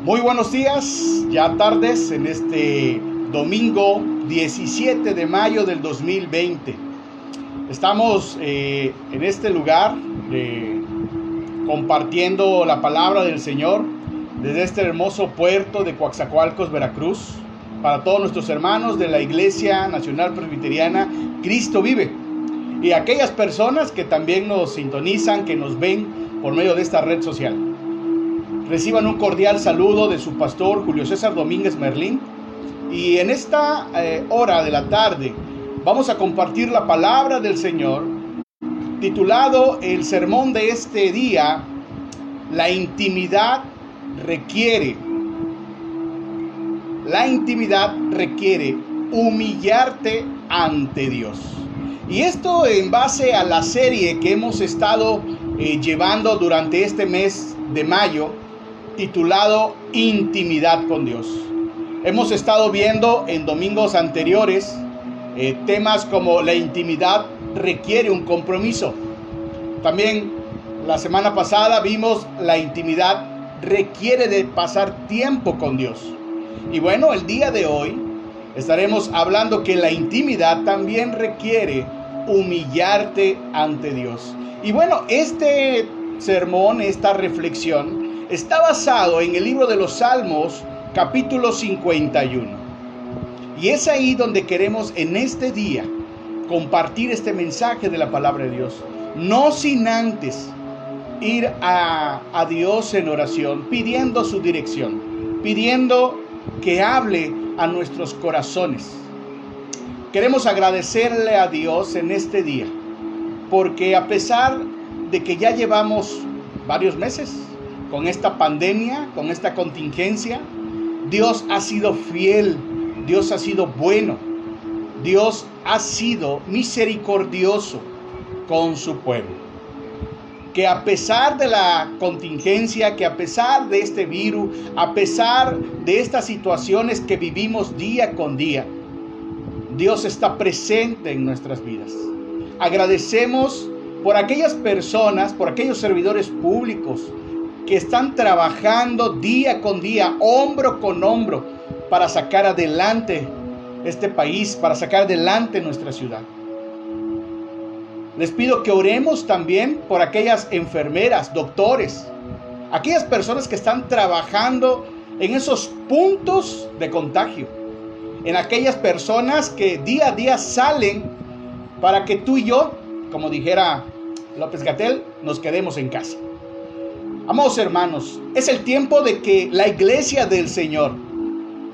Muy buenos días, ya tardes en este domingo 17 de mayo del 2020. Estamos en este lugar compartiendo la palabra del Señor desde este hermoso puerto de Coatzacoalcos, Veracruz, para todos nuestros hermanos de la Iglesia Nacional Presbiteriana Cristo Vive y aquellas personas que también nos sintonizan, que nos ven por medio de esta red social. Reciban un cordial saludo de su pastor Julio César Domínguez Merlín, y en esta hora de la tarde vamos a compartir la palabra del Señor, titulado el sermón de este día: La intimidad requiere humillarte ante Dios. Y esto en base a la serie que hemos estado llevando durante este mes de mayo, titulado Intimidad con Dios. Hemos estado viendo en domingos anteriores temas como la intimidad requiere un compromiso. También la semana pasada vimos la intimidad requiere de pasar tiempo con Dios. Y bueno, el día de hoy estaremos hablando que la intimidad también requiere humillarte ante Dios. Y bueno, este sermón, esta reflexión, está basado en el libro de los Salmos, capítulo 51. Y es ahí donde queremos en este día compartir este mensaje de la palabra de Dios. No sin antes ir a Dios en oración, pidiendo su dirección, pidiendo que hable a nuestros corazones. Queremos agradecerle a Dios en este día, porque a pesar de que ya llevamos varios meses con esta pandemia, con esta contingencia, Dios ha sido fiel, Dios ha sido bueno, Dios ha sido misericordioso con su pueblo. Que a pesar de la contingencia, que a pesar de este virus, a pesar de estas situaciones que vivimos día con día, Dios está presente en nuestras vidas. Agradecemos por aquellas personas, por aquellos servidores públicos que están trabajando día con día, hombro con hombro, para sacar adelante este país, para sacar adelante nuestra ciudad. Les pido que oremos también por aquellas enfermeras, doctores, aquellas personas que están trabajando en esos puntos de contagio, en aquellas personas que día a día salen para que tú y yo, como dijera López-Gatell, nos quedemos en casa. Amados hermanos, es el tiempo de que la iglesia del Señor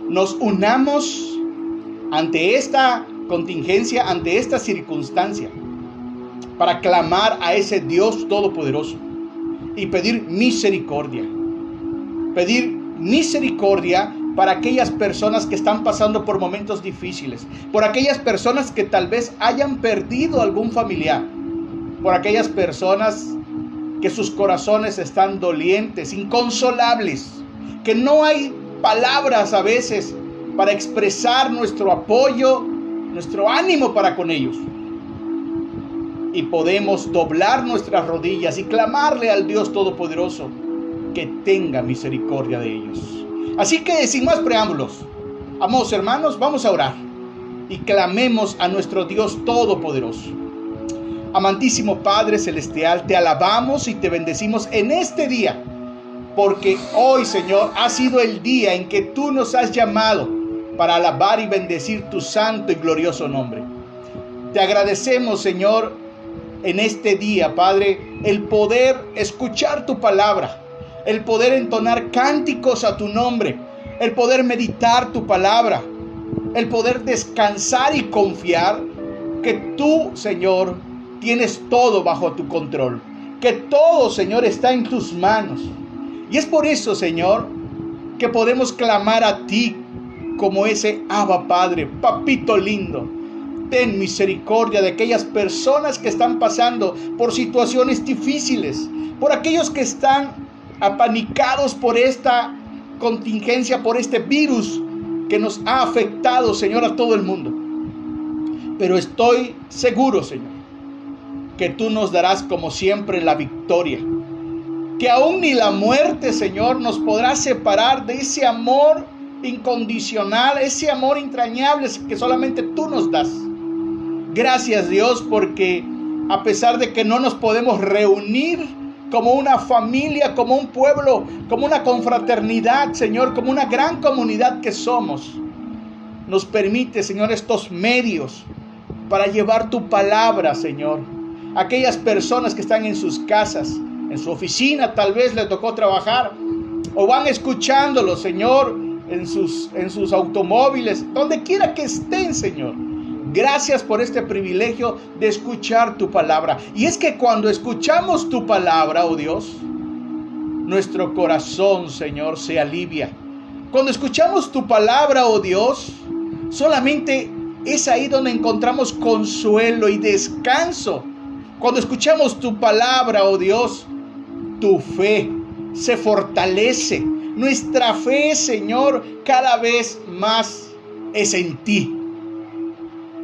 nos unamos ante esta contingencia, ante esta circunstancia, para clamar a ese Dios todopoderoso y pedir misericordia. Pedir misericordia para aquellas personas que están pasando por momentos difíciles, por aquellas personas que tal vez hayan perdido algún familiar, por aquellas personas que sus corazones están dolientes, inconsolables, que no hay palabras a veces para expresar nuestro apoyo, nuestro ánimo para con ellos. Y podemos doblar nuestras rodillas y clamarle al Dios Todopoderoso que tenga misericordia de ellos. Así que sin más preámbulos, amados hermanos, vamos a orar y clamemos a nuestro Dios Todopoderoso. Amantísimo Padre Celestial, te alabamos y te bendecimos en este día, porque hoy, Señor, ha sido el día en que tú nos has llamado para alabar y bendecir tu santo y glorioso nombre. Te agradecemos, Señor, en este día, Padre, el poder escuchar tu palabra, el poder entonar cánticos a tu nombre, el poder meditar tu palabra, el poder descansar y confiar que tú, Señor, tienes todo bajo tu control, que todo, Señor, está en tus manos. Y es por eso, Señor, que podemos clamar a ti como ese Abba Padre, papito lindo. Ten misericordia de aquellas personas que están pasando por situaciones difíciles, por aquellos que están apanicados por esta contingencia, por este virus que nos ha afectado, Señor, a todo el mundo. Pero estoy seguro, Señor, que tú nos darás como siempre la victoria. que aún ni la muerte, Señor, nos podrá separar de ese amor incondicional, ese amor entrañable que solamente tú nos das. Gracias, Dios, porque a pesar de que no nos podemos reunir como una familia, como un pueblo, como una confraternidad, Señor, como una gran comunidad que somos, nos permite, Señor, estos medios para llevar tu palabra, Señor. Aquellas personas que están en sus casas, en su oficina, tal vez les tocó trabajar, o van escuchándolo, Señor, en sus automóviles, donde quiera que estén, Señor. Gracias por este privilegio de escuchar tu palabra. Y es que cuando escuchamos tu palabra, oh Dios, nuestro corazón, Señor, se alivia. Cuando escuchamos tu palabra, oh Dios, solamente es ahí donde encontramos consuelo y descanso. Cuando escuchamos tu palabra, oh Dios, tu fe se fortalece. Nuestra fe, Señor, cada vez más es en ti.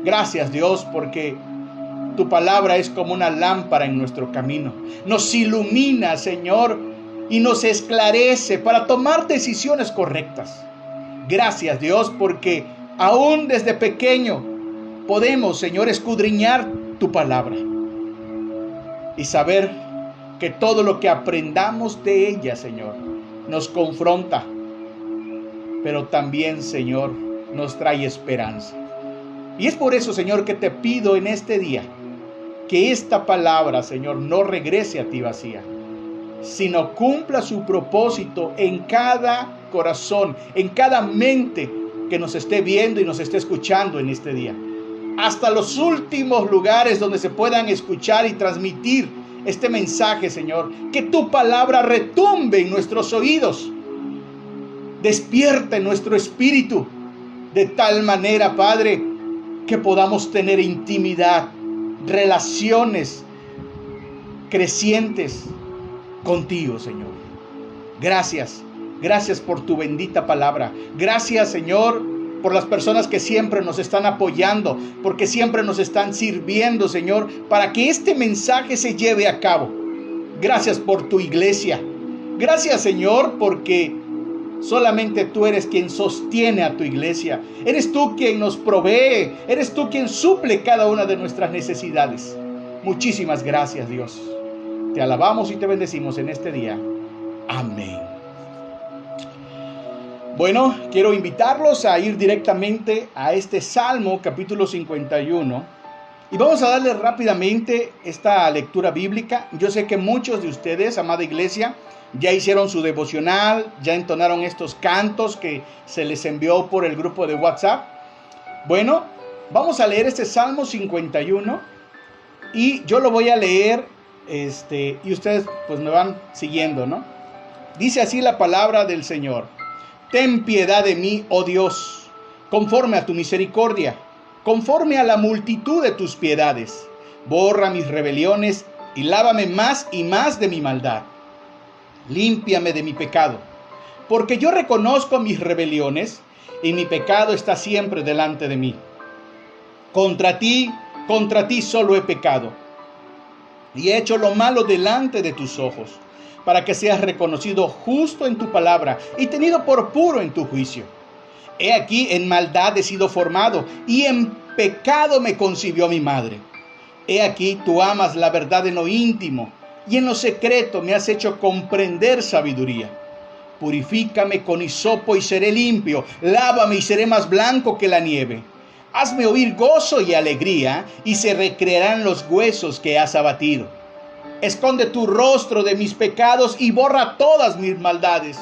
Gracias, Dios, porque tu palabra es como una lámpara en nuestro camino. Nos ilumina, Señor, y nos esclarece para tomar decisiones correctas. Gracias, Dios, porque aún desde pequeño podemos, Señor, escudriñar tu palabra y saber que todo lo que aprendamos de ella, Señor, nos confronta, pero también, Señor, nos trae esperanza. Y es por eso, Señor, que te pido en este día que esta palabra, Señor, no regrese a ti vacía, sino cumpla su propósito en cada corazón, en cada mente que nos esté viendo y nos esté escuchando en este día. Hasta los últimos lugares donde se puedan escuchar y transmitir este mensaje, Señor. Que tu palabra retumbe en nuestros oídos. Despierta en nuestro espíritu. De tal manera, Padre, que podamos tener intimidad, relaciones crecientes contigo, Señor. Gracias. Gracias por tu bendita palabra. Gracias, Señor, por las personas que siempre nos están apoyando, porque siempre nos están sirviendo, Señor, para que este mensaje se lleve a cabo. Gracias por tu iglesia. Gracias, Señor, porque solamente tú eres quien sostiene a tu iglesia. Eres tú quien nos provee. Eres tú quien suple cada una de nuestras necesidades. Muchísimas gracias, Dios. Te alabamos y te bendecimos en este día. Amén. Bueno, quiero invitarlos a ir directamente a este Salmo, capítulo 51. Y vamos a darle rápidamente esta lectura bíblica. Yo sé que muchos de ustedes, amada iglesia, ya hicieron su devocional, ya entonaron estos cantos que se les envió por el grupo de WhatsApp. Bueno, vamos a leer este Salmo 51 y yo lo voy a leer y ustedes pues me van siguiendo, ¿no? Dice así la palabra del Señor. Ten piedad de mí, oh Dios, conforme a tu misericordia, conforme a la multitud de tus piedades. Borra mis rebeliones y lávame más y más de mi maldad. Límpiame de mi pecado, porque yo reconozco mis rebeliones y mi pecado está siempre delante de mí. Contra ti solo he pecado y he hecho lo malo delante de tus ojos, para que seas reconocido justo en tu palabra y tenido por puro en tu juicio. He aquí, en maldad he sido formado, y en pecado me concibió mi madre. He aquí, tú amas la verdad en lo íntimo, y en lo secreto me has hecho comprender sabiduría. Purifícame con hisopo y seré limpio, lávame y seré más blanco que la nieve. Hazme oír gozo y alegría, y se recrearán los huesos que has abatido. Esconde tu rostro de mis pecados y borra todas mis maldades.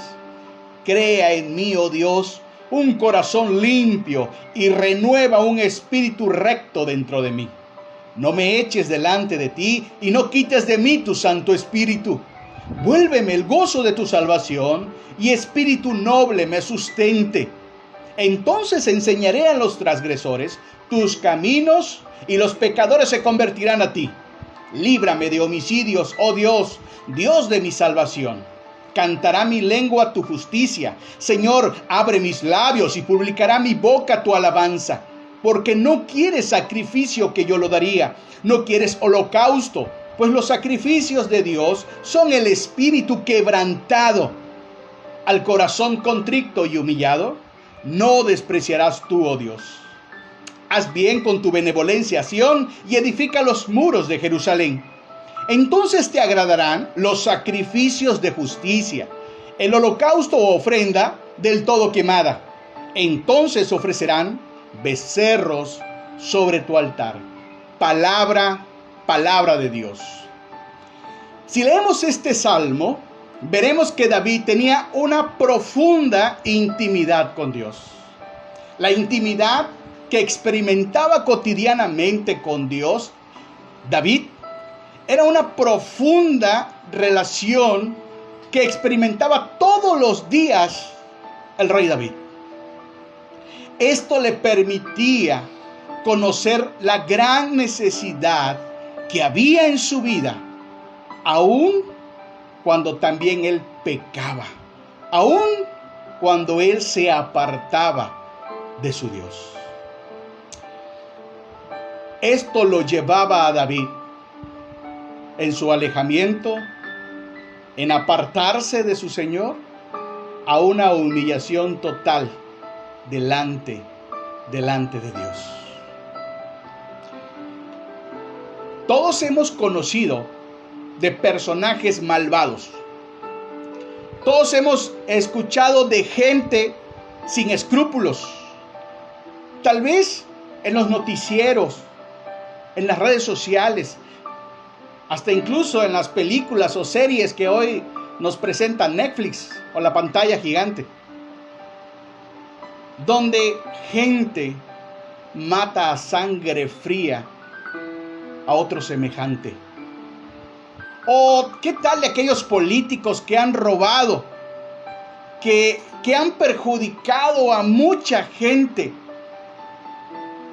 Crea en mí, oh Dios, un corazón limpio y renueva un espíritu recto dentro de mí. No me eches delante de ti y no quites de mí tu Santo Espíritu. Vuélveme el gozo de tu salvación y espíritu noble me sustente. Entonces enseñaré a los transgresores tus caminos y los pecadores se convertirán a ti. Líbrame de homicidios, oh Dios, Dios de mi salvación. Cantará mi lengua tu justicia. Señor, abre mis labios y publicará mi boca tu alabanza. Porque no quieres sacrificio que yo lo daría, no quieres holocausto. Pues los sacrificios de Dios son el espíritu quebrantado. Al corazón contrito y humillado, no despreciarás tú, oh Dios. Haz bien con tu benevolencia, Sión, y edifica los muros de Jerusalén. Entonces te agradarán los sacrificios de justicia, el holocausto o ofrenda del todo quemada. Entonces ofrecerán becerros sobre tu altar. Palabra de Dios. Si leemos este salmo, veremos que David tenía una profunda intimidad con Dios. La intimidad que experimentaba cotidianamente con Dios, David, era una profunda relación que experimentaba todos los días el rey David. Esto le permitía conocer la gran necesidad que había en su vida, aun cuando también él pecaba, aun cuando él se apartaba de su Dios. Esto lo llevaba a David en su alejamiento, en apartarse de su Señor, a una humillación total delante de Dios. Todos hemos conocido de personajes malvados. Todos hemos escuchado de gente sin escrúpulos. Tal vez en los noticieros, en las redes sociales, hasta incluso en las películas o series que hoy nos presenta Netflix o la pantalla gigante, donde gente mata a sangre fría a otro semejante. ¿O qué tal de aquellos políticos que han robado, que han perjudicado a mucha gente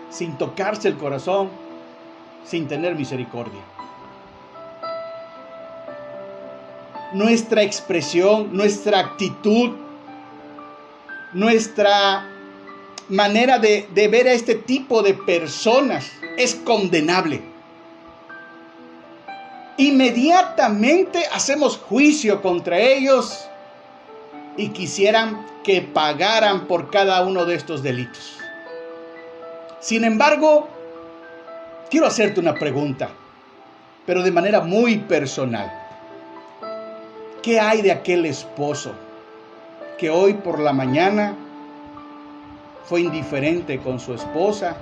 sin tocarse el corazón, sin tener misericordia? Nuestra expresión, nuestra actitud, nuestra manera de ver a este tipo de personas es condenable. Inmediatamente hacemos juicio contra ellos y quisieran que pagaran por cada uno de estos delitos. Sin embargo, quiero hacerte una pregunta, pero de manera muy personal. ¿Qué hay de aquel esposo que hoy por la mañana fue indiferente con su esposa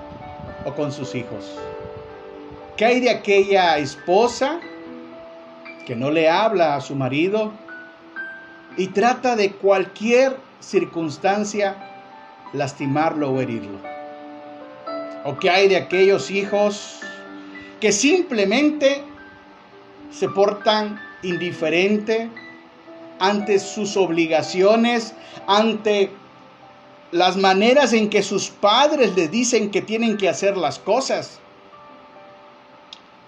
o con sus hijos? ¿Qué hay de aquella esposa que no le habla a su marido y trata de cualquier circunstancia lastimarlo o herirlo? ¿O qué hay de aquellos hijos que simplemente se portan indiferente ante sus obligaciones, ante las maneras en que sus padres les dicen que tienen que hacer las cosas?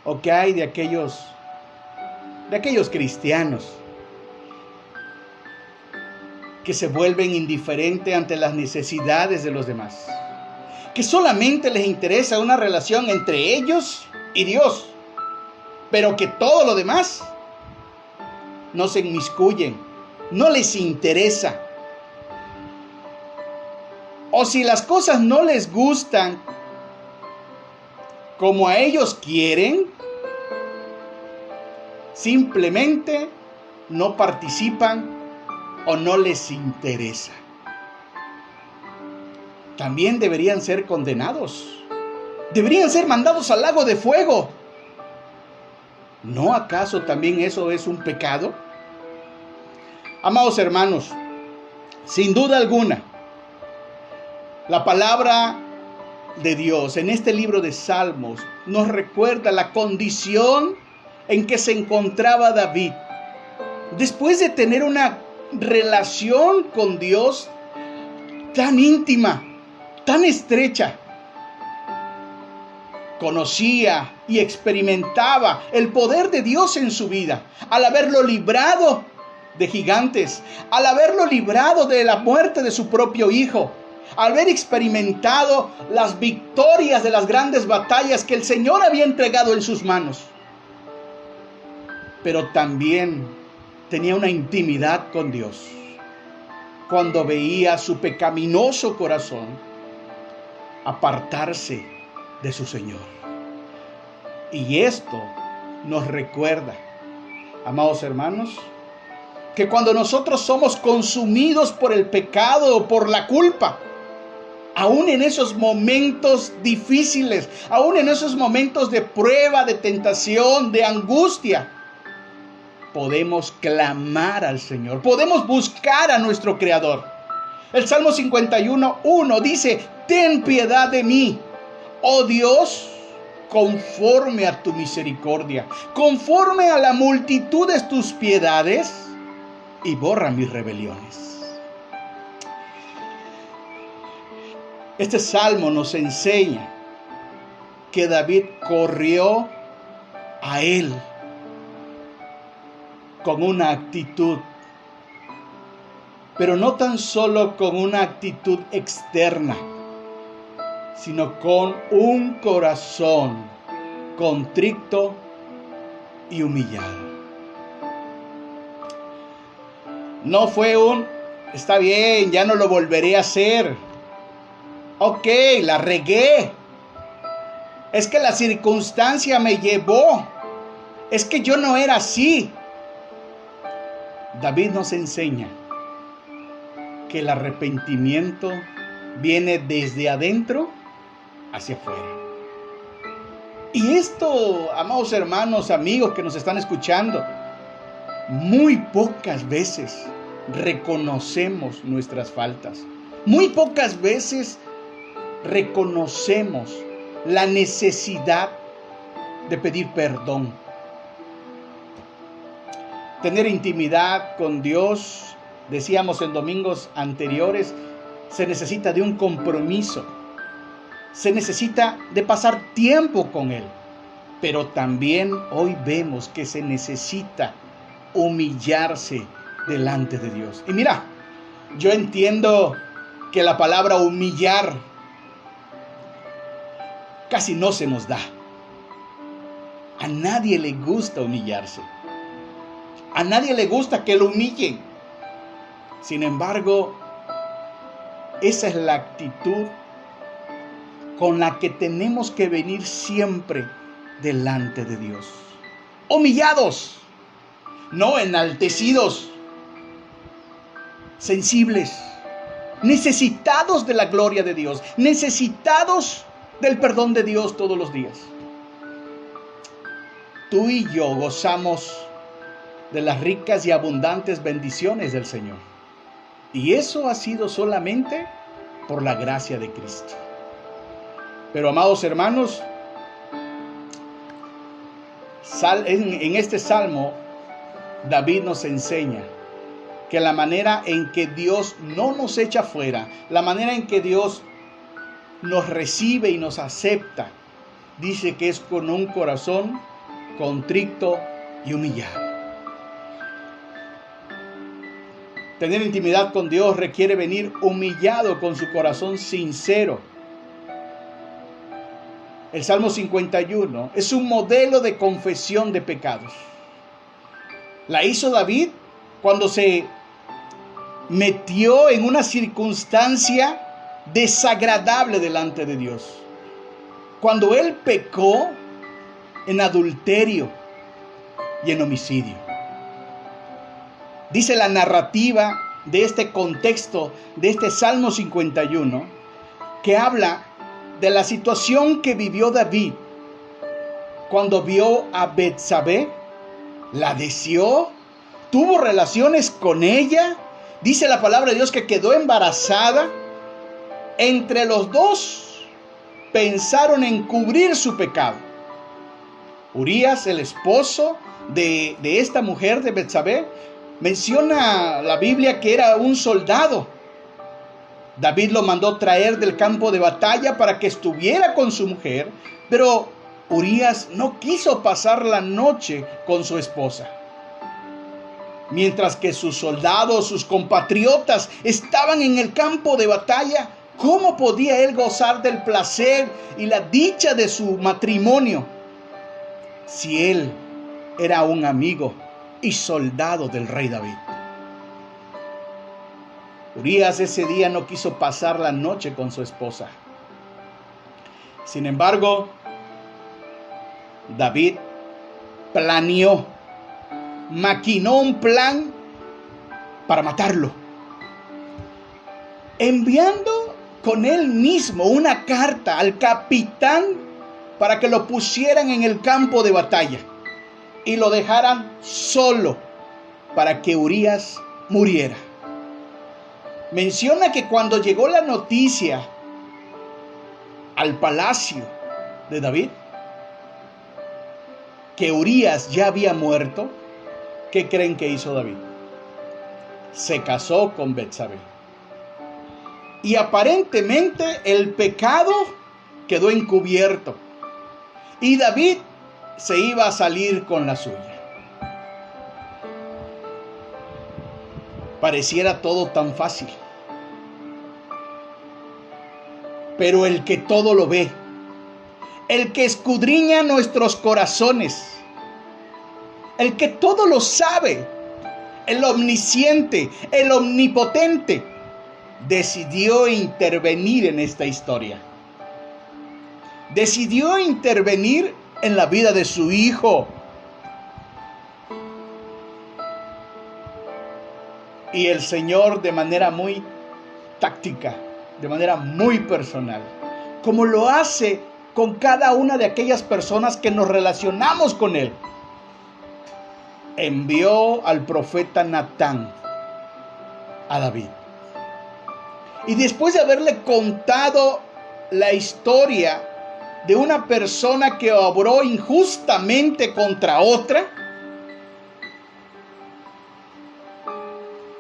¿O qué hay de aquellos cristianos que se vuelven indiferentes ante las necesidades de los demás? Que solamente les interesa una relación entre ellos y Dios, pero que todo lo demás no se inmiscuyen, no les interesa. O si las cosas no les gustan como a ellos quieren, simplemente no participan o no les interesa. También deberían ser condenados. Deberían ser mandados al lago de fuego. ¿No acaso también eso es un pecado? Amados hermanos, sin duda alguna, la palabra de Dios en este libro de Salmos nos recuerda la condición en que se encontraba David después de tener una relación con Dios tan íntima, tan estrecha. Conocía y experimentaba el poder de Dios en su vida, al haberlo librado de gigantes, al haberlo librado de la muerte de su propio hijo, al haber experimentado las victorias de las grandes batallas que el Señor había entregado en sus manos. pero también tenía una intimidad con Dios. Cuando veía su pecaminoso corazón apartarse de su Señor. Y esto nos recuerda, amados hermanos, que cuando nosotros somos consumidos por el pecado o por la culpa, aún en esos momentos difíciles, aún en esos momentos de prueba, de tentación, de angustia, podemos clamar al Señor, podemos buscar a nuestro Creador. El Salmo 51:1 dice: ten piedad de mí, oh Dios, conforme a tu misericordia, conforme a la multitud de tus piedades, y borra mis rebeliones. Este salmo nos enseña que David corrió a Él con una actitud, pero no tan solo con una actitud externa, sino con un corazón contrito y humillado. No fue está bien, ya no lo volveré a hacer. Ok, la regué. Es que la circunstancia me llevó. Es que yo no era así. David nos enseña que el arrepentimiento viene desde adentro hacia afuera. Y esto, amados hermanos, amigos que nos están escuchando, muy pocas veces reconocemos nuestras faltas. Muy pocas veces reconocemos la necesidad de pedir perdón. Tener intimidad con Dios, decíamos en domingos anteriores, se necesita de un compromiso. Se necesita de pasar tiempo con Él. Pero también hoy vemos que se necesita humillarse delante de Dios. Y mira, yo entiendo que la palabra humillar casi no se nos da. A nadie le gusta humillarse. A nadie le gusta que lo humillen. Sin embargo, esa es la actitud con la que tenemos que venir siempre delante de Dios. Humillados, no enaltecidos, sensibles, necesitados de la gloria de Dios, necesitados del perdón de Dios todos los días. Tú y yo gozamos de las ricas y abundantes bendiciones del Señor. Y eso ha sido solamente por la gracia de Cristo. Pero, amados hermanos, en este salmo, David nos enseña que la manera en que Dios no nos echa fuera, la manera en que Dios nos recibe y nos acepta, dice que es con un corazón contrito y humillado. Tener intimidad con Dios requiere venir humillado con su corazón sincero. El Salmo 51 es un modelo de confesión de pecados. La hizo David cuando se metió en una circunstancia desagradable delante de Dios. Cuando él pecó en adulterio y en homicidio. Dice la narrativa de este contexto, de este Salmo 51, que habla de la situación que vivió David cuando vio a Betsabé, la deseó, tuvo relaciones con ella. Dice la palabra de Dios que quedó embarazada. Entre los dos pensaron en cubrir su pecado. Urías, el esposo de esta mujer de Betsabé, menciona la Biblia que era un soldado. David lo mandó traer del campo de batalla para que estuviera con su mujer, pero Urías no quiso pasar la noche con su esposa. Mientras que sus soldados, sus compatriotas, estaban en el campo de batalla, ¿cómo podía él gozar del placer y la dicha de su matrimonio si él era un amigo y soldado del rey David. Urías ese día no quiso pasar la noche con su esposa. Sin embargo, David planeó, maquinó un plan para matarlo, enviando con él mismo una carta al capitán para que lo pusieran en el campo de batalla y lo dejaran solo para que Urías muriera. Menciona que cuando llegó la noticia al palacio de David, que Urías ya había muerto, ¿qué creen que hizo David? Se casó con Betsabé. Y aparentemente el pecado quedó encubierto. Y David se iba a salir con la suya. Pareciera todo tan fácil. Pero el que todo lo ve, el que escudriña nuestros corazones, el que todo lo sabe, el omnisciente, el omnipotente, decidió intervenir en esta historia. Decidió intervenir en la vida de su hijo. Y el Señor, de manera muy táctica, de manera muy personal, como lo hace con cada una de aquellas personas que nos relacionamos con Él, envió al profeta Natán a David. Y después de haberle contado la historia de una persona que obró injustamente contra otra,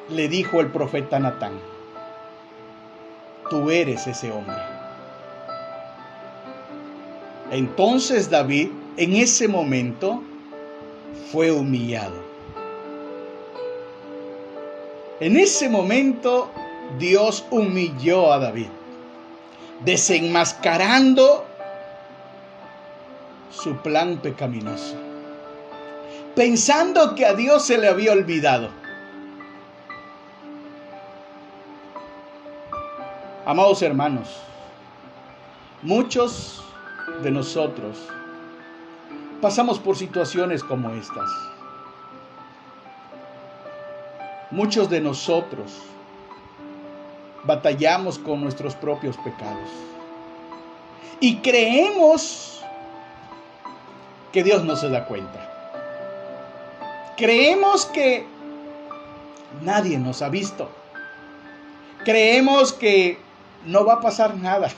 le dijo el profeta Natán: tú eres ese hombre. Entonces David, en ese momento, fue humillado. En ese momento, Dios humilló a David, desenmascarando su plan pecaminoso, pensando que a Dios se le había olvidado. Amados hermanos, muchos de nosotros pasamos por situaciones como estas. Muchos de nosotros batallamos con nuestros propios pecados y creemos que Dios no se da cuenta. Creemos que nadie nos ha visto. Creemos que no va a pasar nada.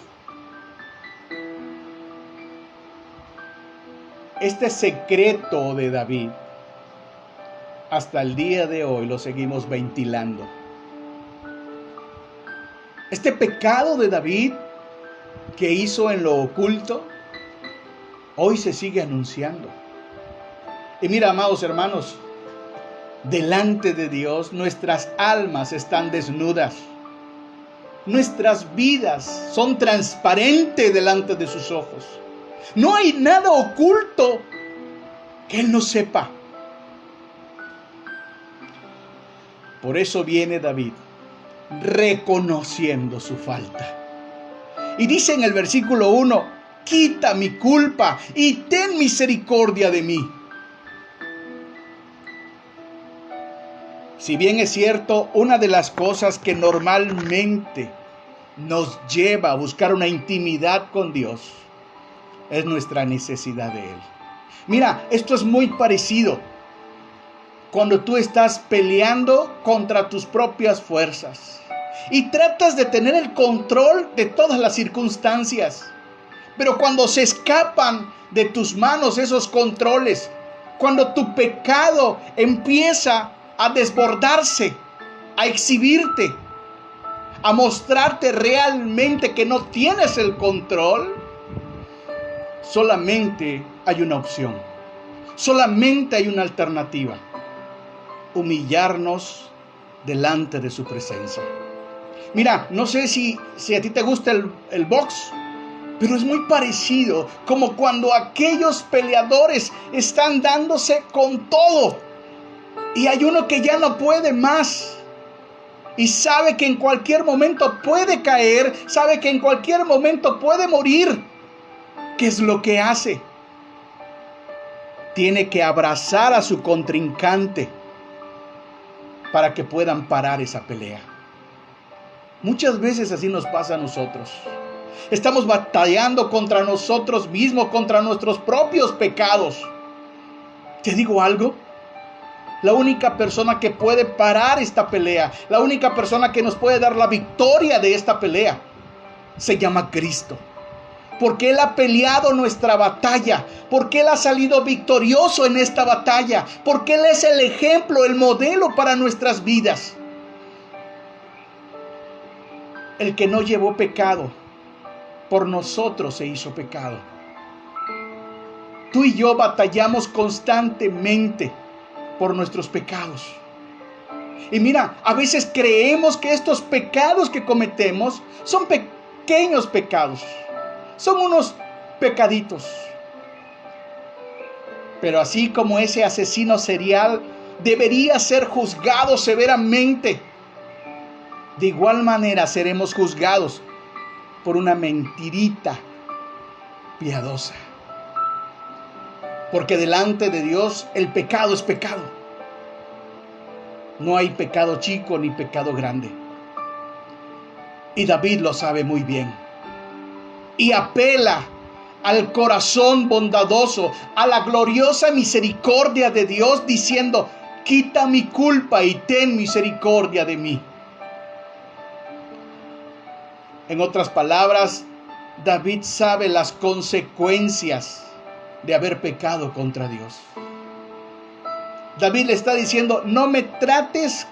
Este secreto de David, hasta el día de hoy lo seguimos ventilando. Este pecado de David que hizo en lo oculto, hoy se sigue anunciando. Y mira, amados hermanos, delante de Dios nuestras almas están desnudas. Nuestras vidas son transparentes delante de sus ojos. No hay nada oculto que Él no sepa. Por eso viene David reconociendo su falta. Y dice en el versículo 1: quita mi culpa y ten misericordia de mí. Si bien es cierto, una de las cosas que normalmente nos lleva a buscar una intimidad con Dios es nuestra necesidad de Él. Mira, esto es muy parecido cuando tú estás peleando contra tus propias fuerzas y tratas de tener el control de todas las circunstancias. Pero cuando se escapan de tus manos esos controles, cuando tu pecado empieza a desbordarse, a exhibirte, a mostrarte realmente que no tienes el control, solamente hay una opción, solamente hay una alternativa: humillarnos delante de su presencia. Mira, no sé si a ti te gusta el box, Pero es muy parecido como cuando aquellos peleadores están dándose con todo y hay uno que ya no puede más y sabe que en cualquier momento puede caer, sabe que en cualquier momento puede morir. ¿Qué es lo que hace? Tiene que abrazar a su contrincante para que puedan parar esa pelea. Muchas veces así nos pasa a nosotros. Estamos batallando contra nosotros mismos, contra nuestros propios pecados. ¿Te digo algo? La única persona que puede parar esta pelea, la única persona que nos puede dar la victoria de esta pelea, se llama Cristo. Porque Él ha peleado nuestra batalla, porque Él ha salido victorioso en esta batalla, porque Él es el ejemplo, el modelo para nuestras vidas. El que no llevó pecado, por nosotros se hizo pecado. Tú y yo batallamos constantemente por nuestros pecados. Y mira, a veces creemos que estos pecados que cometemos son pequeños pecados. Son unos pecaditos. Pero así como ese asesino serial debería ser juzgado severamente, de igual manera seremos juzgados por una mentirita piadosa. Porque delante de Dios el pecado es pecado. No hay pecado chico ni pecado grande. Y David lo sabe muy bien. Y apela al corazón bondadoso, a la gloriosa misericordia de Dios, diciendo: quita mi culpa y ten misericordia de mí. En otras palabras, David sabe las consecuencias de haber pecado contra Dios. David le está diciendo: no me trates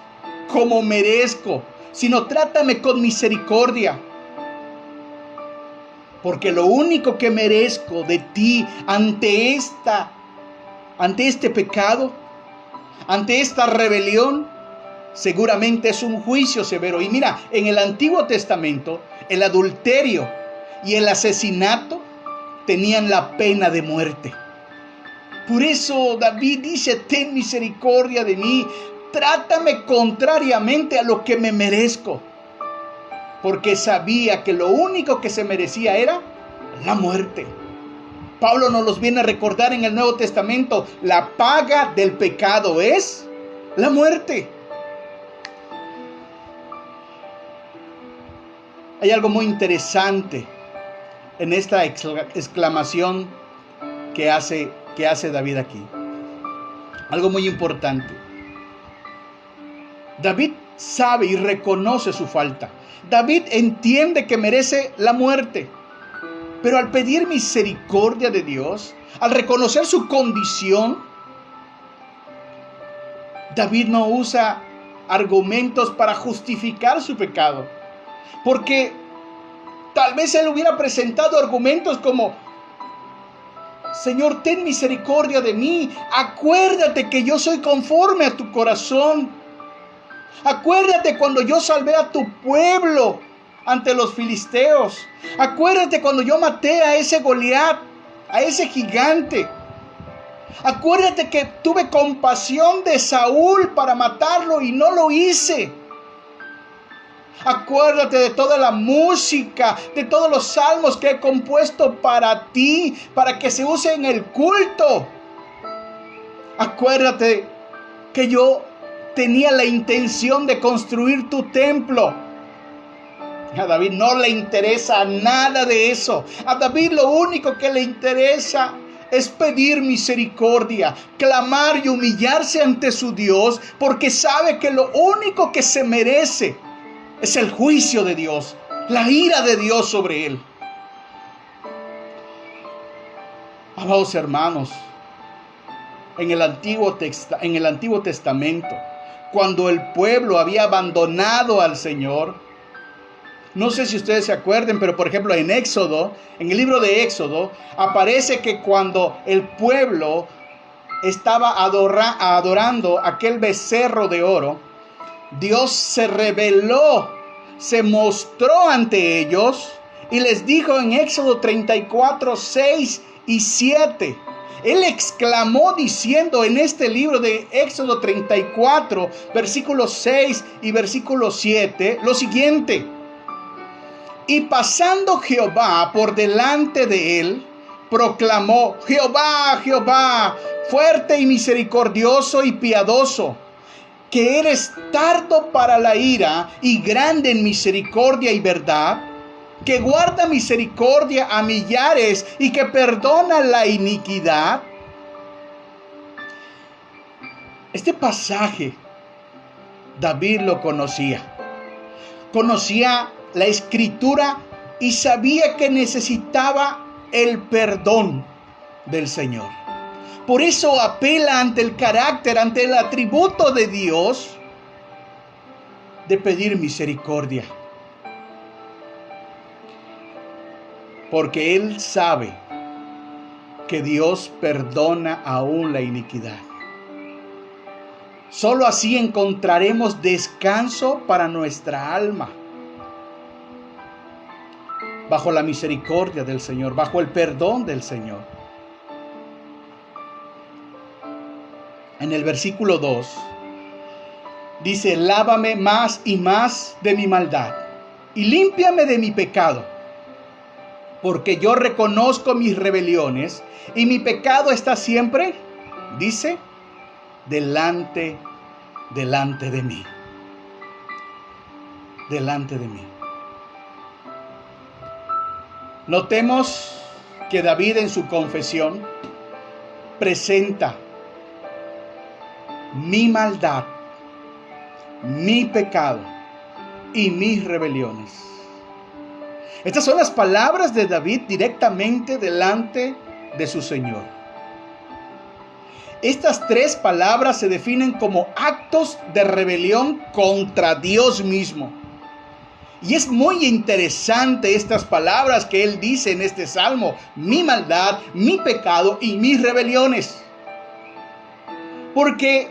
como merezco, sino trátame con misericordia. Porque lo único que merezco de ti ante este pecado, ante esta rebelión, seguramente es un juicio severo. Y mira, en el Antiguo Testamento, el adulterio y el asesinato tenían la pena de muerte. Por eso David dice: ten misericordia de mí, trátame contrariamente a lo que me merezco. Porque sabía que lo único que se merecía era la muerte. Pablo nos los viene a recordar en el Nuevo Testamento: la paga del pecado es la muerte. Hay algo muy interesante en esta exclamación que hace David aquí. Algo muy importante. David sabe y reconoce su falta. David entiende que merece la muerte. Pero al pedir misericordia de Dios, al reconocer su condición, David no usa argumentos para justificar su pecado. Porque tal vez él hubiera presentado argumentos como: Señor, ten misericordia de mí. Acuérdate que yo soy conforme a tu corazón. Acuérdate cuando yo salvé a tu pueblo ante los filisteos. Acuérdate cuando yo maté a ese Goliat, a ese gigante. Acuérdate que tuve compasión de Saúl para matarlo y no lo hice. Acuérdate de toda la música, de todos los salmos que he compuesto para ti, para que se use en el culto. Acuérdate que yo tenía la intención de construir tu templo. A David no le interesa nada de eso. A David lo único que le interesa es pedir misericordia, clamar y humillarse ante su Dios, porque sabe que lo único que se merece es el juicio de Dios, la ira de Dios sobre él. Amados hermanos, en el Antiguo Testamento, cuando el pueblo había abandonado al Señor, no sé si ustedes se acuerden, pero por ejemplo en el libro de Éxodo, aparece que cuando el pueblo estaba adorando aquel becerro de oro, Dios se reveló, se mostró ante ellos Y les dijo en Éxodo 34, 6 y 7. Él exclamó diciendo en este libro de Éxodo 34, versículos 6 y versículo 7, lo siguiente. Y pasando Jehová por delante de él, proclamó: Jehová, Jehová, fuerte y misericordioso y piadoso, que eres tardo para la ira y grande en misericordia y verdad, que guarda misericordia a millares y que perdona la iniquidad. Este pasaje David lo conocía. Conocía la escritura y sabía que necesitaba el perdón del Señor. Por eso apela ante el carácter, ante el atributo de Dios de pedir misericordia. Porque él sabe que Dios perdona aún la iniquidad. Solo así encontraremos descanso para nuestra alma. Bajo la misericordia del Señor, bajo el perdón del Señor. En el versículo 2 dice: lávame más y más de mi maldad y límpiame de mi pecado, porque yo reconozco mis rebeliones y mi pecado está siempre, dice, delante de mí. Delante de mí. Notemos que David en su confesión presenta mi maldad, mi pecado y mis rebeliones. Estas son las palabras de David directamente delante de su Señor. Estas tres palabras se definen como actos de rebelión contra Dios mismo. Y es muy interesante estas palabras que él dice en este salmo: mi maldad, mi pecado y mis rebeliones. Porque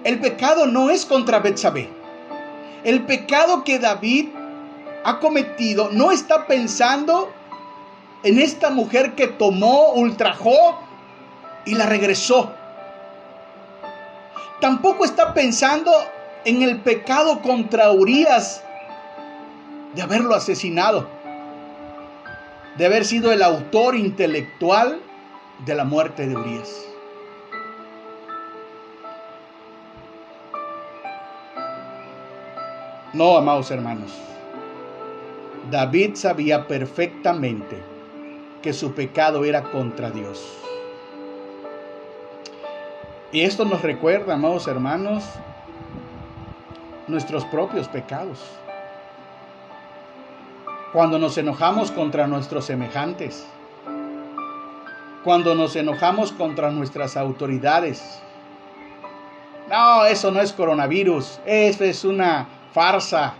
el pecado no es contra Betsabé. El pecado que David ha cometido no está pensando en esta mujer que tomó, ultrajó y la regresó. Tampoco está pensando en el pecado contra Urías de haberlo asesinado, de haber sido el autor intelectual de la muerte de Urías. No, amados hermanos, David sabía perfectamente que su pecado era contra Dios. Y esto nos recuerda, amados hermanos, nuestros propios pecados. Cuando nos enojamos contra nuestros semejantes, cuando nos enojamos contra nuestras autoridades. No, eso no es coronavirus, eso es una farsa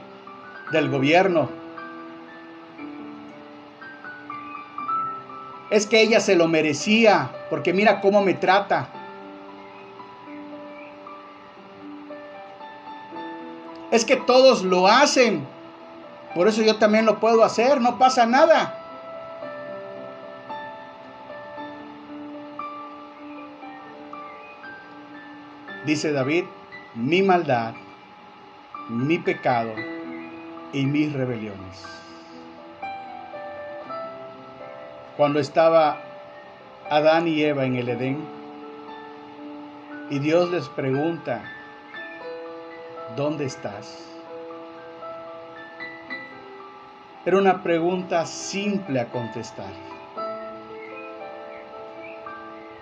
del gobierno. Es que ella se lo merecía, porque mira cómo me trata. Es que todos lo hacen, por eso yo también lo puedo hacer, no pasa nada. Dice David: mi maldad, mi pecado y mis rebeliones. Cuando estaba Adán y Eva en el Edén, y Dios les pregunta: ¿dónde estás? Era una pregunta simple a contestar.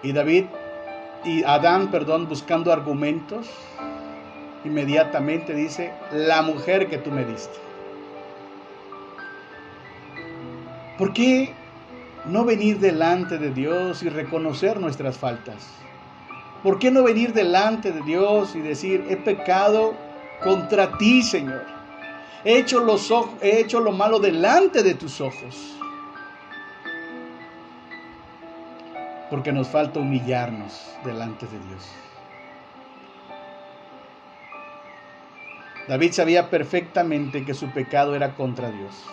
Y Adán, buscando argumentos, inmediatamente dice: la mujer que tú me diste. ¿Por qué no venir delante de Dios y reconocer nuestras faltas? ¿Por qué no venir delante de Dios y decir: he pecado contra ti, Señor? He hecho lo malo delante de tus ojos. Porque nos falta humillarnos delante de Dios. David sabía perfectamente que su pecado era contra Dios.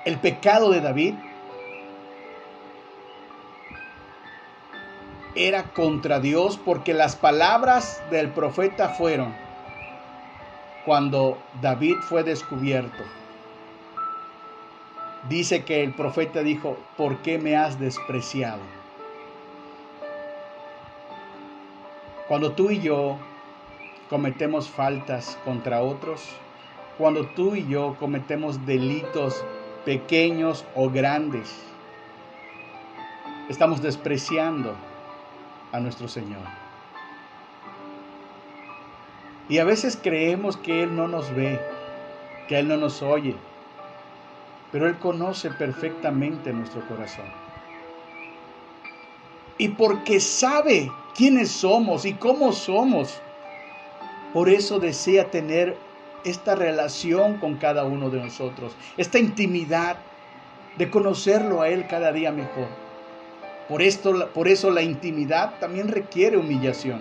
El pecado de David era contra Dios, porque las palabras del profeta fueron, cuando David fue descubierto, dice que el profeta dijo: ¿por qué me has despreciado? Cuando tú y yo cometemos faltas contra otros, cuando tú y yo cometemos delitos pequeños o grandes, estamos despreciando a nuestro Señor. Y a veces creemos que Él no nos ve, que Él no nos oye, pero Él conoce perfectamente nuestro corazón. Y porque sabe quiénes somos y cómo somos, por eso desea tener esta relación con cada uno de nosotros, esta intimidad de conocerlo a Él cada día mejor. Por eso la intimidad también requiere humillación.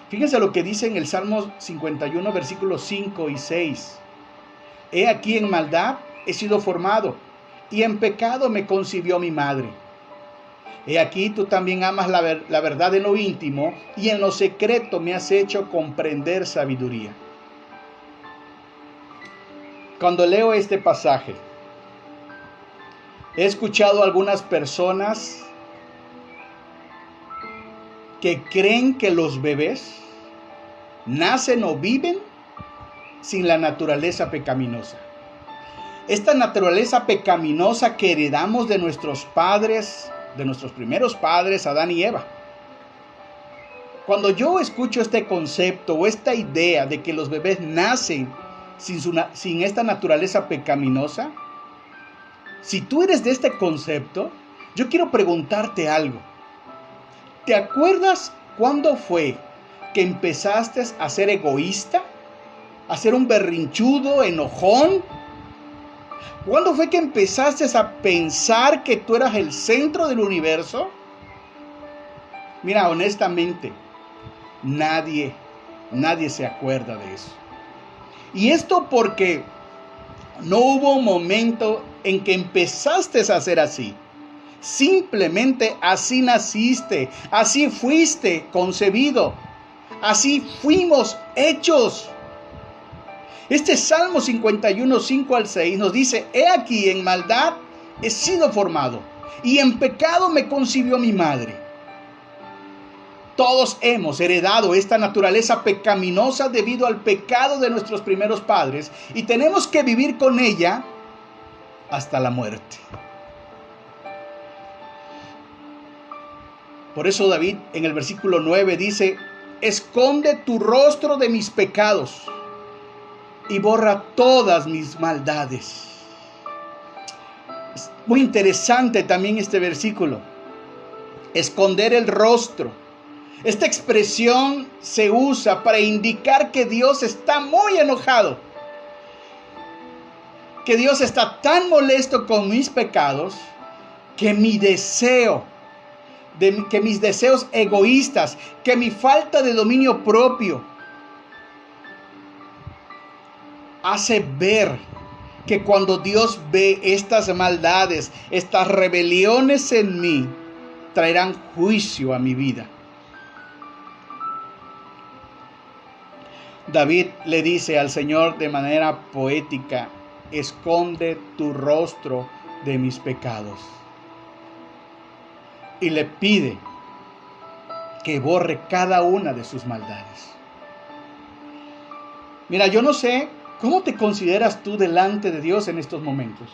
Fíjense lo que dice en el Salmo 51, versículos 5 y 6. He aquí en maldad he sido formado, y en pecado me concibió mi madre. He aquí tú también amas la verdad en lo íntimo, y en lo secreto me has hecho comprender sabiduría. Cuando leo este pasaje, he escuchado a algunas personas que creen que los bebés nacen o viven sin la naturaleza pecaminosa. Esta naturaleza pecaminosa que heredamos de nuestros padres, de nuestros primeros padres, Adán y Eva. Cuando yo escucho este concepto o esta idea de que los bebés nacen sin esta naturaleza pecaminosa, si tú eres de este concepto, yo quiero preguntarte algo. ¿Te acuerdas cuándo fue que empezaste a ser egoísta? ¿A ser un berrinchudo, enojón? ¿Cuándo fue que empezaste a pensar que tú eras el centro del universo? Mira, honestamente, nadie se acuerda de eso. Y esto porque no hubo un momento en que empezaste a ser así. Simplemente así naciste, así fuiste concebido, así fuimos hechos. Este Salmo 51, 5 al 6 nos dice: he aquí en maldad he sido formado, y en pecado me concibió mi madre. Todos hemos heredado esta naturaleza pecaminosa debido al pecado de nuestros primeros padres, y tenemos que vivir con ella hasta la muerte. Por eso David en el versículo 9 dice: esconde tu rostro de mis pecados y borra todas mis maldades. Es muy interesante también este versículo. Esconder el rostro. Esta expresión se usa para indicar que Dios está muy enojado. Que Dios está tan molesto con mis pecados que mis deseos egoístas, que mi falta de dominio propio hace ver que cuando Dios ve estas maldades, estas rebeliones en mí, traerán juicio a mi vida. David le dice al Señor de manera poética: esconde tu rostro de mis pecados. Y le pide que borre cada una de sus maldades. Mira, yo no sé cómo te consideras tú delante de Dios en estos momentos.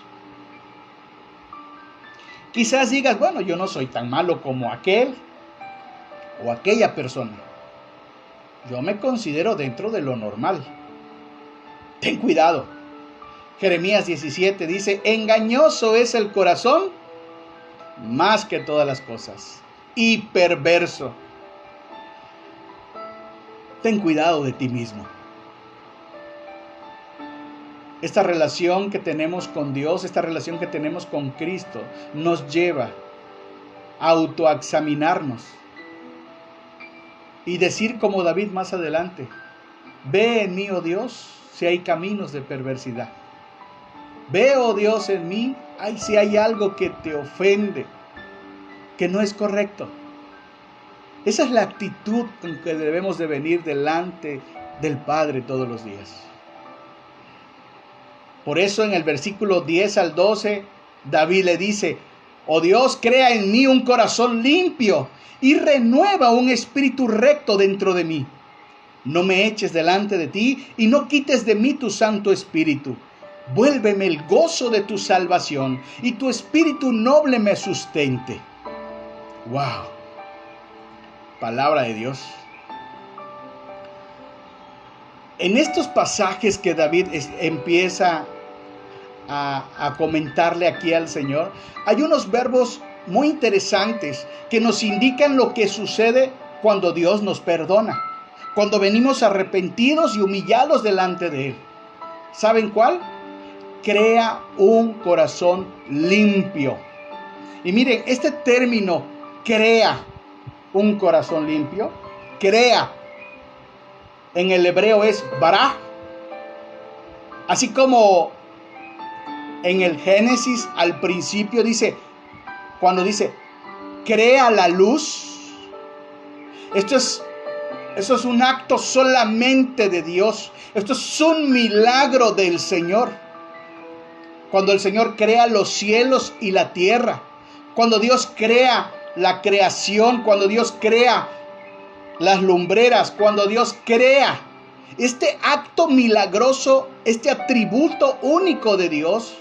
Quizás digas: bueno, yo no soy tan malo como aquel o aquella persona. Yo me considero dentro de lo normal. Ten cuidado. Jeremías 17 dice: engañoso es el corazón más que todas las cosas, y perverso. Ten cuidado de ti mismo. Esta relación que tenemos con Dios, esta relación que tenemos con Cristo, nos lleva a autoexaminarnos y decir como David más adelante: ve en mí, oh Dios, si hay caminos de perversidad. Veo, Dios, en mí, ay, si hay algo que te ofende, que no es correcto. Esa es la actitud con que debemos de venir delante del Padre todos los días. Por eso en el versículo 10 al 12, David le dice: oh Dios, crea en mí un corazón limpio y renueva un espíritu recto dentro de mí. No me eches delante de ti y no quites de mí tu Santo Espíritu. Vuélveme el gozo de tu salvación y tu espíritu noble me sustente. ¡Wow! Palabra de Dios. En estos pasajes que David empieza a comentarle aquí al Señor, hay unos verbos muy interesantes que nos indican lo que sucede cuando Dios nos perdona, cuando venimos arrepentidos y humillados delante de Él. ¿Saben cuál? Crea un corazón limpio. Y miren, este término, crea un corazón limpio, crea, en el hebreo es bará. Así como en el Génesis al principio dice, cuando dice, crea la luz, eso es un acto solamente de Dios. Esto es un milagro del Señor. Cuando el Señor crea los cielos y la tierra, cuando Dios crea la creación, cuando Dios crea las lumbreras, cuando Dios crea este acto milagroso, este atributo único de Dios,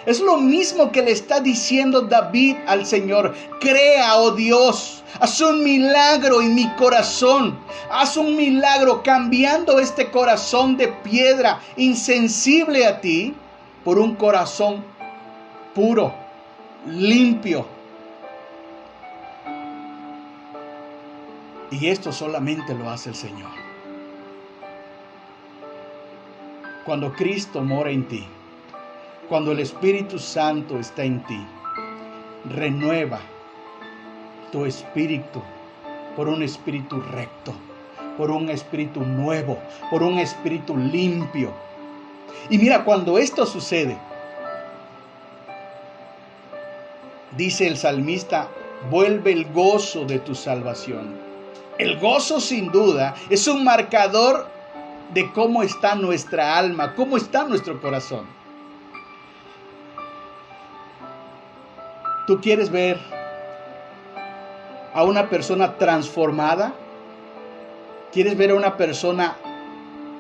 es lo mismo que le está diciendo David al Señor. Crea, oh Dios, haz un milagro en mi corazón. Haz un milagro cambiando este corazón de piedra, insensible a ti, por un corazón puro, limpio. Y esto solamente lo hace el Señor. Cuando Cristo mora en ti, cuando el Espíritu Santo está en ti, renueva tu espíritu por un espíritu recto, por un espíritu nuevo, por un espíritu limpio. Y mira, cuando esto sucede, dice el salmista, vuelve el gozo de tu salvación. El gozo, sin duda, es un marcador de cómo está nuestra alma, cómo está nuestro corazón. ¿Tú quieres ver a una persona transformada? ¿Quieres ver a una persona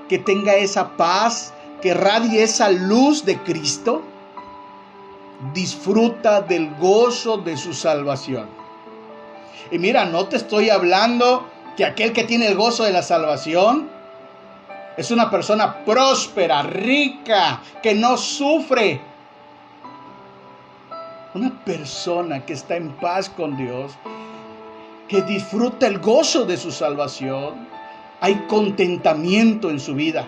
que tenga esa paz, que radie esa luz de Cristo? Disfruta del gozo de su salvación. Y mira, no te estoy hablando que aquel que tiene el gozo de la salvación es una persona próspera, rica, que no sufre. Una persona que está en paz con Dios, que disfruta el gozo de su salvación, hay contentamiento en su vida,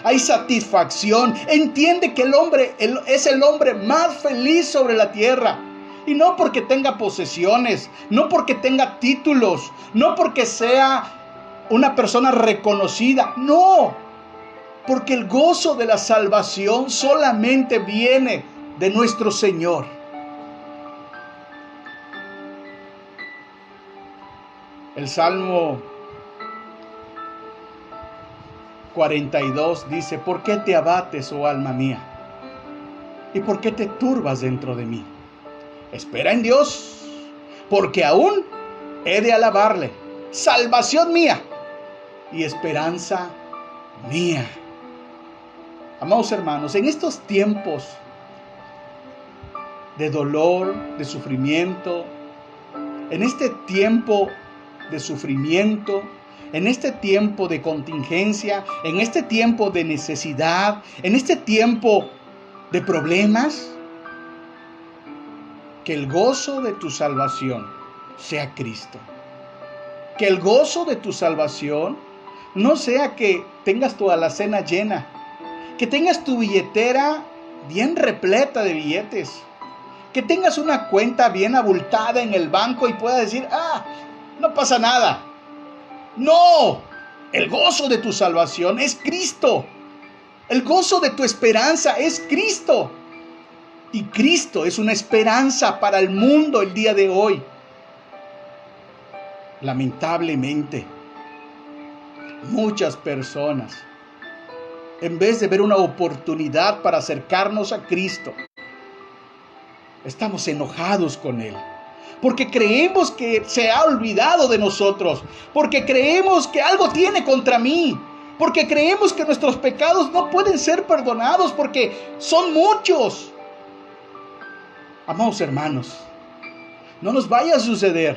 hay satisfacción, entiende que el hombre es el hombre más feliz sobre la tierra. Y no porque tenga posesiones, no porque tenga títulos, no porque sea una persona reconocida, no, porque el gozo de la salvación solamente viene de nuestro Señor. El Salmo 42 dice, ¿por qué te abates, oh alma mía? ¿Y por qué te turbas dentro de mí? Espera en Dios, porque aún he de alabarle, salvación mía y esperanza mía. Amados hermanos, en estos tiempos de dolor, de sufrimiento, en este tiempo de sufrimiento, en este tiempo de contingencia, en este tiempo de necesidad, en este tiempo de problemas, que el gozo de tu salvación sea Cristo. Que el gozo de tu salvación no sea que tengas tu alacena llena, que tengas tu billetera bien repleta de billetes, que tengas una cuenta bien abultada en el banco y puedas decir, no pasa nada. No, el gozo de tu salvación es Cristo. El gozo de tu esperanza es Cristo. Y Cristo es una esperanza para el mundo el día de hoy. Lamentablemente, muchas personas, en vez de ver una oportunidad para acercarnos a Cristo, estamos enojados con Él. Porque creemos que se ha olvidado de nosotros. Porque creemos que algo tiene contra mí. Porque creemos que nuestros pecados no pueden ser perdonados porque son muchos. Amados hermanos, no nos vaya a suceder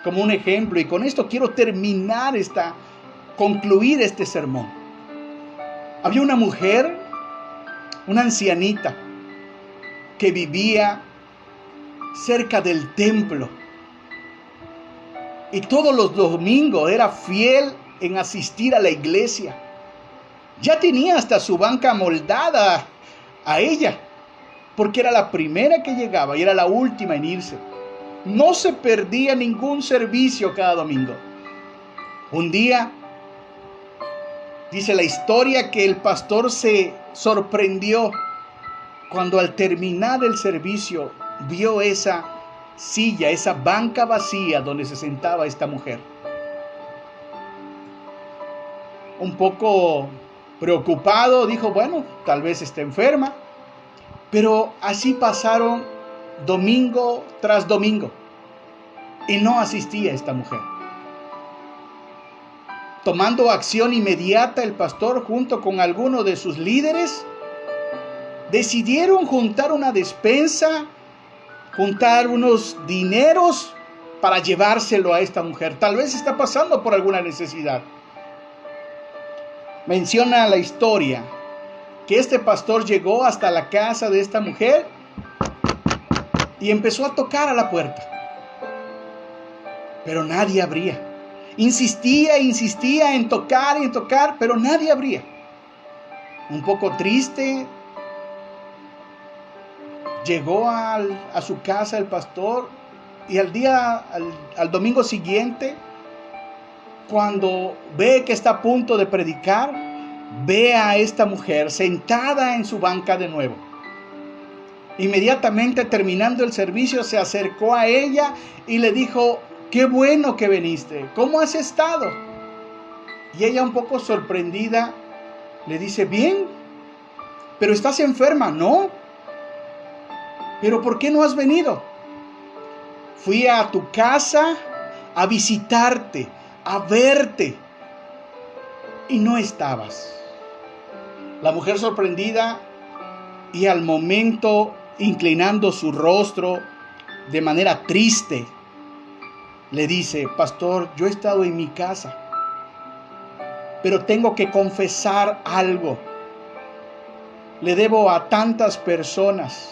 como un ejemplo. Y con esto quiero concluir este sermón. Había una mujer, una ancianita, que vivía cerca del templo. Y todos los domingos era fiel en asistir a la iglesia. Ya tenía hasta su banca amoldada a ella, porque era la primera que llegaba y era la última en irse. No se perdía ningún servicio cada domingo. Un día, dice la historia, que el pastor se sorprendió cuando al terminar el servicio vio esa silla, esa banca vacía donde se sentaba esta mujer. Un poco preocupado, dijo, bueno, tal vez esté enferma. Pero así pasaron domingo tras domingo y no asistía esta mujer. Tomando acción inmediata, el pastor junto con algunos de sus líderes decidieron juntar una despensa, juntar unos dineros para llevárselo a esta mujer. Tal vez está pasando por alguna necesidad. Menciona la historia que este pastor llegó hasta la casa de esta mujer y empezó a tocar a la puerta. Pero nadie abría. Insistía en tocar, pero nadie abría. Un poco triste, llegó a su casa el pastor y al domingo siguiente, cuando ve que está a punto de predicar, ve a esta mujer sentada en su banca de nuevo. Inmediatamente terminando el servicio se acercó a ella y le dijo, qué bueno que viniste, ¿cómo has estado? Y ella, un poco sorprendida, le dice, bien, pero estás enferma, ¿no? ¿Pero por qué no has venido? Fui a tu casa a visitarte, a verte, y no estabas. La mujer, sorprendida y al momento inclinando su rostro de manera triste, le dice, pastor, yo he estado en mi casa, pero tengo que confesar algo. Le debo a tantas personas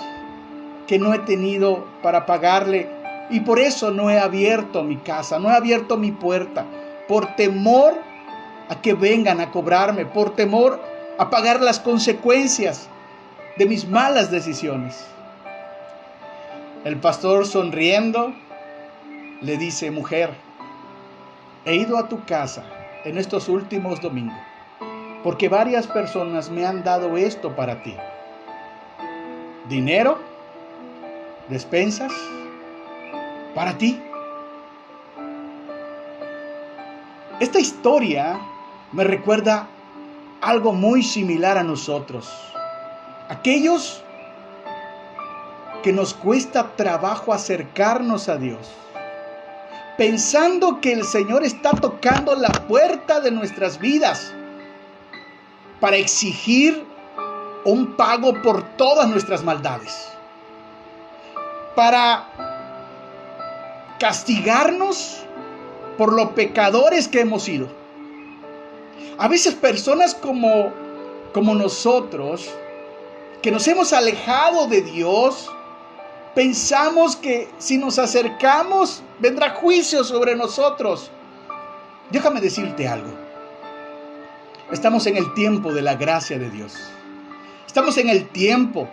que no he tenido para pagarle y por eso no he abierto mi casa, no he abierto mi puerta, por temor a que vengan a cobrarme, por temor a pagar las consecuencias de mis malas decisiones. El pastor, sonriendo, le dice, mujer, he ido a tu casa en estos últimos domingos porque varias personas me han dado esto para ti. Dinero, despensas, para ti. Esta historia me recuerda algo muy similar a nosotros. Aquellos que nos cuesta trabajo acercarnos a Dios, pensando que el Señor está tocando la puerta de nuestras vidas para exigir un pago por todas nuestras maldades, para castigarnos por los pecadores que hemos sido. A veces personas como nosotros, que nos hemos alejado de Dios, pensamos que si nos acercamos vendrá juicio sobre nosotros. Déjame decirte algo. Estamos en el tiempo de la gracia de Dios. Estamos en el tiempo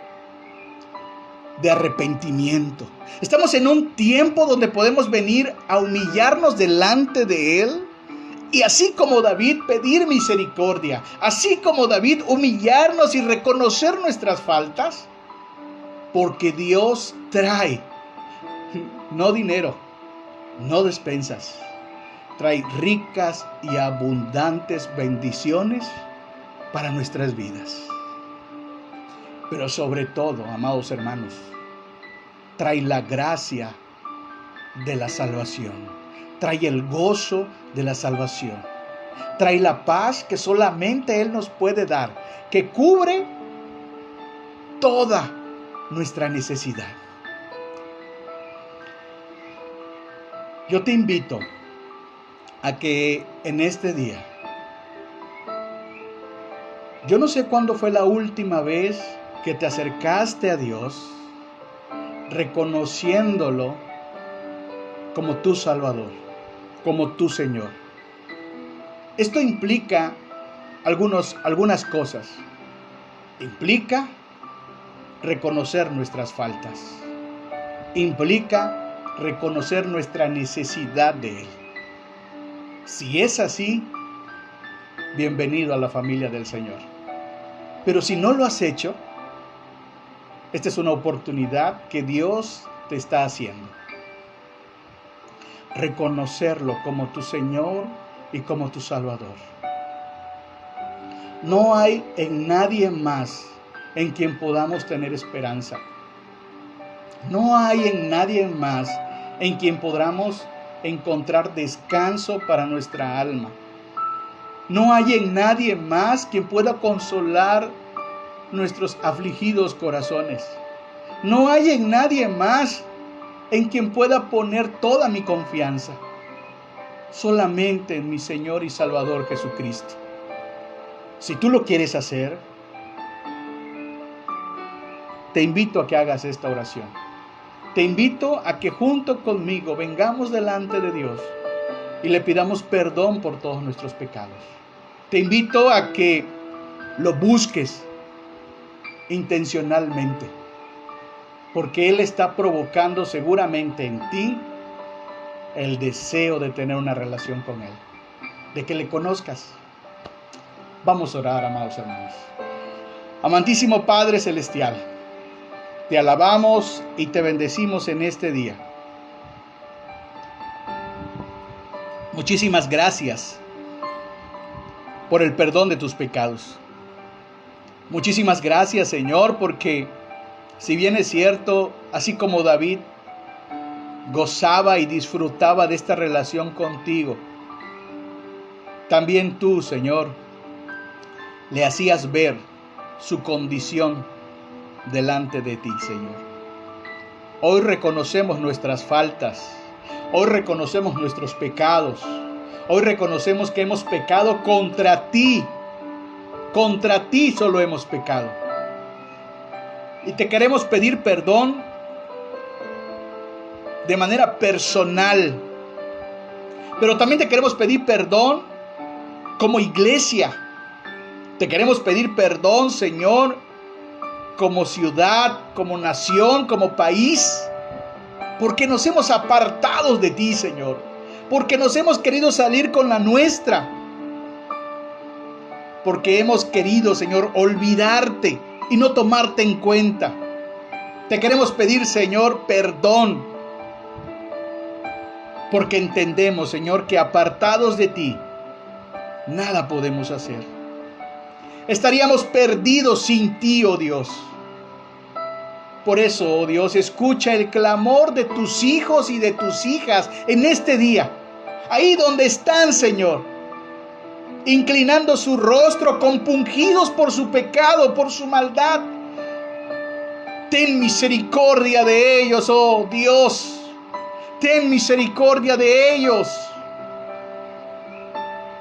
de arrepentimiento. Estamos en un tiempo donde podemos venir a humillarnos delante de Él Y así como David, pedir misericordia. Así como David, humillarnos y reconocer nuestras faltas. Porque Dios trae, no dinero, no despensas. Trae ricas y abundantes bendiciones para nuestras vidas. Pero sobre todo, amados hermanos, trae la gracia de la salvación. Trae el gozo de la salvación. Trae la paz que solamente Él nos puede dar, que cubre toda nuestra necesidad. Yo te invito a que en este día, yo no sé cuándo fue la última vez que te acercaste a Dios, reconociéndolo como tu Salvador, como tu Señor. Esto implica algunas cosas. Implica reconocer nuestras faltas. Implica reconocer nuestra necesidad de Él. Si es así, bienvenido a la familia del Señor. Pero si no lo has hecho, esta es una oportunidad que Dios te está haciendo. Reconocerlo como tu Señor y como tu Salvador. No hay en nadie más en quien podamos tener esperanza. No hay en nadie más en quien podamos encontrar descanso para nuestra alma. No hay en nadie más quien pueda consolar nuestros afligidos corazones. No hay en nadie más en quien pueda poner toda mi confianza. Solamente en mi Señor y Salvador Jesucristo. Si tú lo quieres hacer, te invito a que hagas esta oración. Te invito a que junto conmigo vengamos delante de Dios y le pidamos perdón por todos nuestros pecados. Te invito a que lo busques intencionalmente, porque Él está provocando seguramente en ti el deseo de tener una relación con Él, de que le conozcas. Vamos a orar, amados hermanos. Amantísimo Padre Celestial, te alabamos y te bendecimos en este día. Muchísimas gracias por el perdón de tus pecados. Muchísimas gracias, Señor, porque si bien es cierto, así como David gozaba y disfrutaba de esta relación contigo, también tú, Señor, le hacías ver su condición delante de ti, Señor. Hoy reconocemos nuestras faltas. Hoy reconocemos nuestros pecados. Hoy reconocemos que hemos pecado contra ti. Contra ti solo hemos pecado. Y te queremos pedir perdón de manera personal. Pero también te queremos pedir perdón como iglesia. Te queremos pedir perdón, Señor, como ciudad, como nación, como país, porque nos hemos apartado de ti, Señor, porque nos hemos querido salir con la nuestra, porque hemos querido, Señor, olvidarte y no tomarte en cuenta. Te queremos pedir, Señor, perdón, porque entendemos, Señor, que apartados de ti, nada podemos hacer. Estaríamos perdidos sin ti, oh Dios. Por eso, oh Dios, escucha el clamor de tus hijos y de tus hijas en este día. Ahí donde están, Señor, inclinando su rostro, compungidos por su pecado, por su maldad. Ten misericordia de ellos, oh Dios. Ten misericordia de ellos.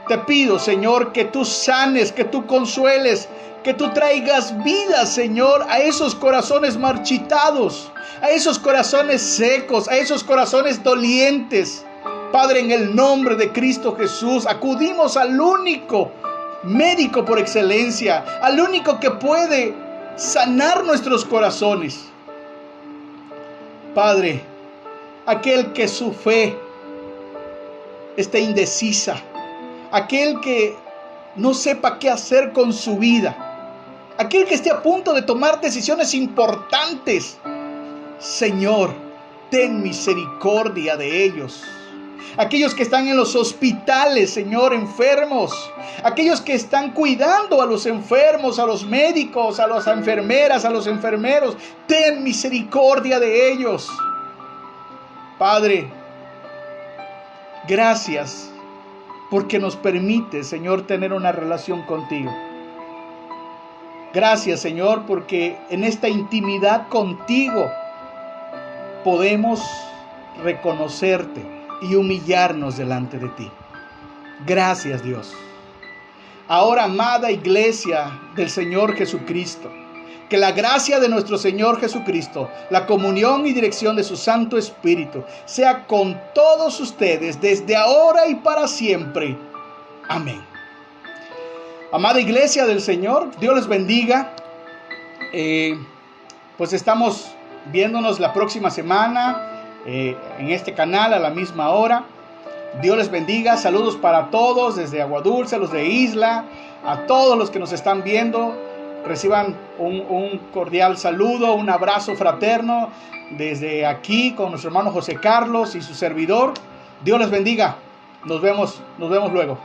Te pido, Señor, que tú sanes, que tú consueles, que tú traigas vida, Señor, a esos corazones marchitados, a esos corazones secos, a esos corazones dolientes. Padre, en el nombre de Cristo Jesús, acudimos al único médico por excelencia, al único que puede sanar nuestros corazones. Padre, aquel que su fe esté indecisa, aquel que no sepa qué hacer con su vida, aquel que esté a punto de tomar decisiones importantes. Señor, ten misericordia de ellos. Aquellos que están en los hospitales, Señor, enfermos. Aquellos que están cuidando a los enfermos, a los médicos, a las enfermeras, a los enfermeros. Ten misericordia de ellos. Padre, gracias porque nos permite, Señor, tener una relación contigo. Gracias, Señor, porque en esta intimidad contigo podemos reconocerte y humillarnos delante de ti. Gracias, Dios. Ahora, amada iglesia del Señor Jesucristo, que la gracia de nuestro Señor Jesucristo, la comunión y dirección de su Santo Espíritu, sea con todos ustedes desde ahora y para siempre. Amén. Amada iglesia del Señor, Dios les bendiga. Pues estamos viéndonos la próxima semana en este canal a la misma hora. Dios les bendiga. Saludos para todos desde Aguadulce, los de Isla, a todos los que nos están viendo. Reciban un cordial saludo, un abrazo fraterno desde aquí con nuestro hermano José Carlos y su servidor. Dios les bendiga. Nos vemos luego.